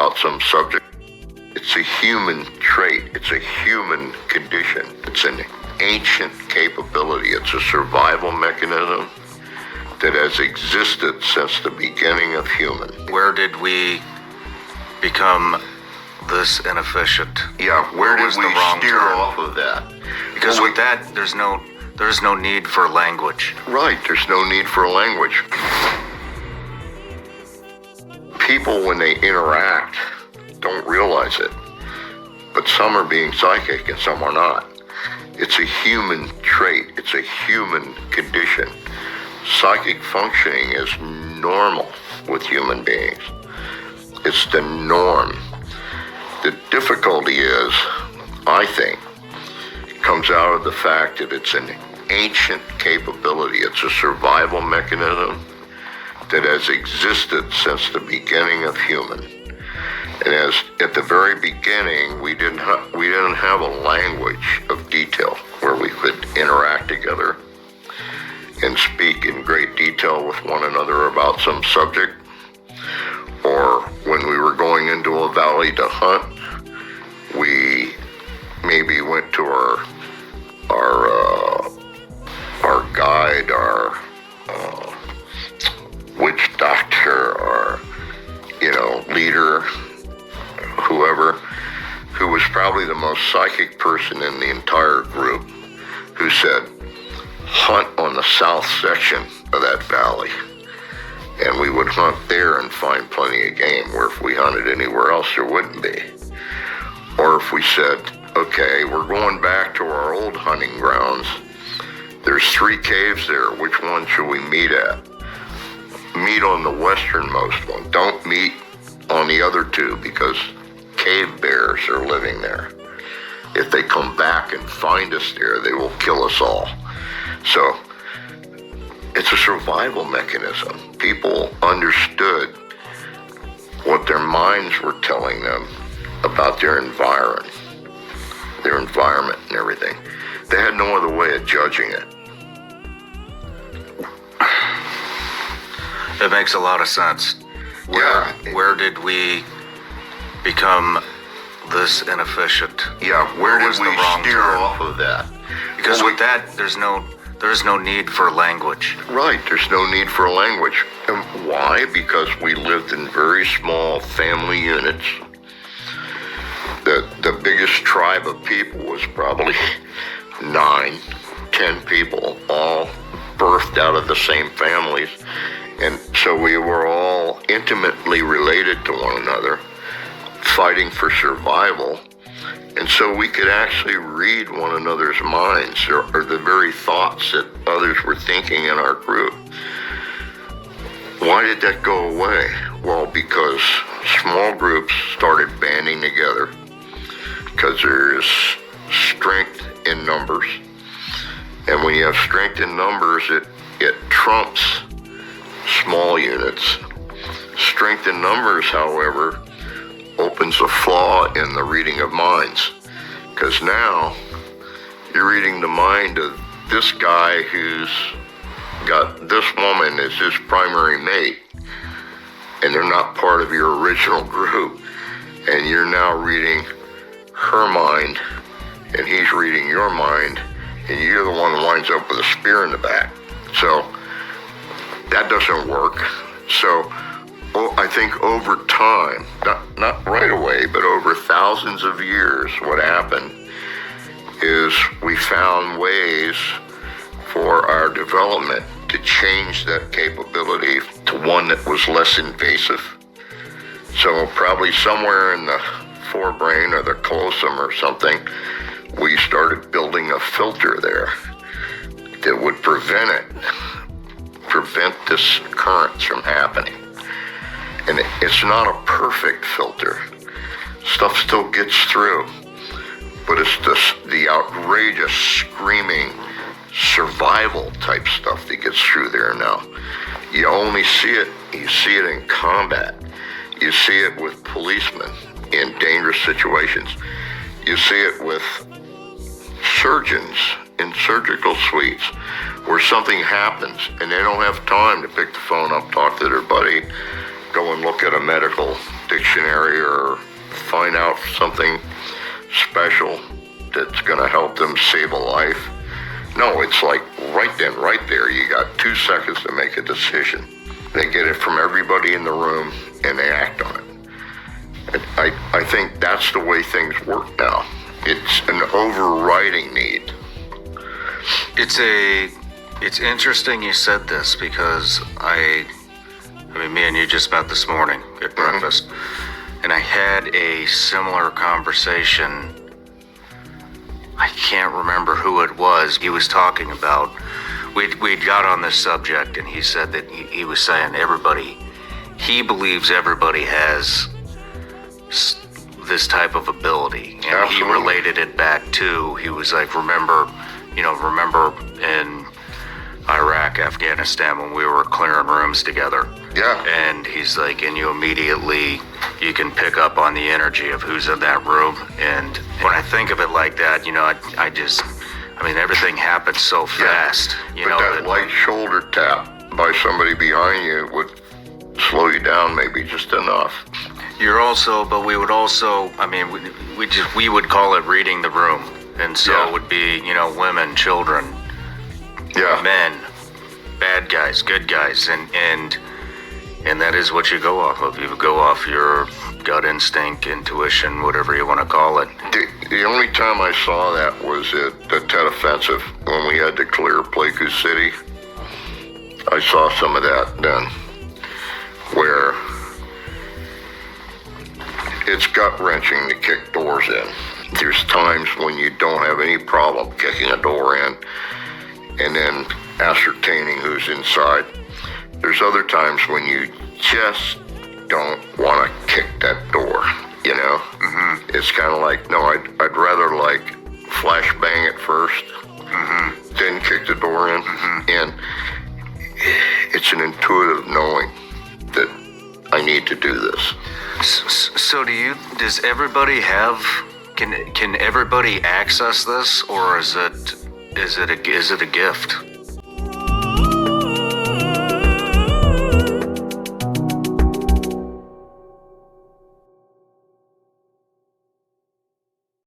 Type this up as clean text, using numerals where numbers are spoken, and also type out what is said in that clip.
about some subject. It's a human trait. It's a human condition. It's an ancient capability. It's a survival mechanism that has existed since the beginning of human. Where did we become this inefficient? Yeah, where did we steer turn? off of that? Because with that, there's no need for language. Right, there's no need for language. People, when they interact, don't realize it. But some are being psychic and some are not. It's a human trait. It's a human condition. Psychic functioning is normal with human beings. It's the norm. The difficulty is, I think, comes out of the fact that it's an ancient capability. It's a survival mechanism that has existed since the beginning of human. And as at the very beginning, we didn't have a language of detail where we could interact together and speak in great detail with one another about some subject. Or when we were going into a valley to hunt, we maybe went to our guide, our witch doctor, our leader, whoever, who was probably the most psychic person in the entire group, who said, hunt on the south section of that valley. And we would hunt there and find plenty of game, where if we hunted anywhere else, there wouldn't be. Or if we said, okay, we're going back to our old hunting grounds. There's 3 caves there. Which one should we meet at? Meet on the westernmost one. Don't meet on the other 2 because cave bears are living there. If they come back and find us there, they will kill us all. So it's a survival mechanism. People understood what their minds were telling them about their environment and everything. They had no other way of judging it. It makes a lot of sense. Where did we become this inefficient? Yeah, where did we steer turn? off of that? Because with that, there's no need for language. Right, there's no need for language. And why? Because we lived in very small family units. The biggest tribe of people was probably 9, 10 people, all birthed out of the same families. And so we were all intimately related to one another, fighting for survival. And so we could actually read one another's minds, or the very thoughts that others were thinking in our group. Why did that go away? Well, because small groups started banding together, because there is strength in numbers. And when you have strength in numbers, it trumps small units. Strength in numbers, however, opens a flaw in the reading of minds. Because now you're reading the mind of this guy who's got this woman as his primary mate, and they're not part of your original group. And you're now reading her mind, and he's reading your mind, and you're the one who winds up with a spear in the back. So that doesn't work. So I think over time, not right away, but over thousands of years, what happened is we found ways for our development to change that capability to one that was less invasive. So probably somewhere in the forebrain or the callosum or something, we started building a filter there that would prevent this occurrence from happening. And it's not a perfect filter. Stuff still gets through, but it's the outrageous, screaming, survival type stuff that gets through there now. You only see it in combat. You see it with policemen in dangerous situations. You see it with surgeons in surgical suites where something happens and they don't have time to pick the phone up, talk to their buddy, go and look at a medical dictionary or find out something special that's going to help them save a life. No, it's like right then, right there. You got 2 seconds to make a decision. They get it from everybody in the room and they act on it. And I think that's the way things work now. It's an overriding need. It's interesting you said this because I mean, me and you just met this morning at breakfast, and I had a similar conversation. I can't remember who it was. He was talking about, we got on this subject, and he said that he was saying he believes everybody has this type of ability, and Absolutely. He related it back to, he was like, remember in Iraq, Afghanistan, when we were clearing rooms together. Yeah. And he's like, and you can pick up on the energy of who's in that room. And when I think of it like that, I mean, everything happens so fast. But that light shoulder tap by somebody behind you would slow you down maybe just enough. But we would also, I mean, we would call it reading the room. And so It would be, women, children, men, bad guys, good guys, and that is what you go off of. You go off your gut instinct, intuition, whatever you want to call it. The only time I saw that was at the Tet Offensive when we had to clear Pleiku City. I saw some of that then, where it's gut-wrenching to kick doors in. There's times when you don't have any problem kicking a door in and then ascertaining who's inside. There's other times when you just don't want to kick that door, It's kind of like, no, I'd rather like flashbang it first, then kick the door in. And it's an intuitive knowing that I need to do this. So does everybody can everybody access this, or is it a gift?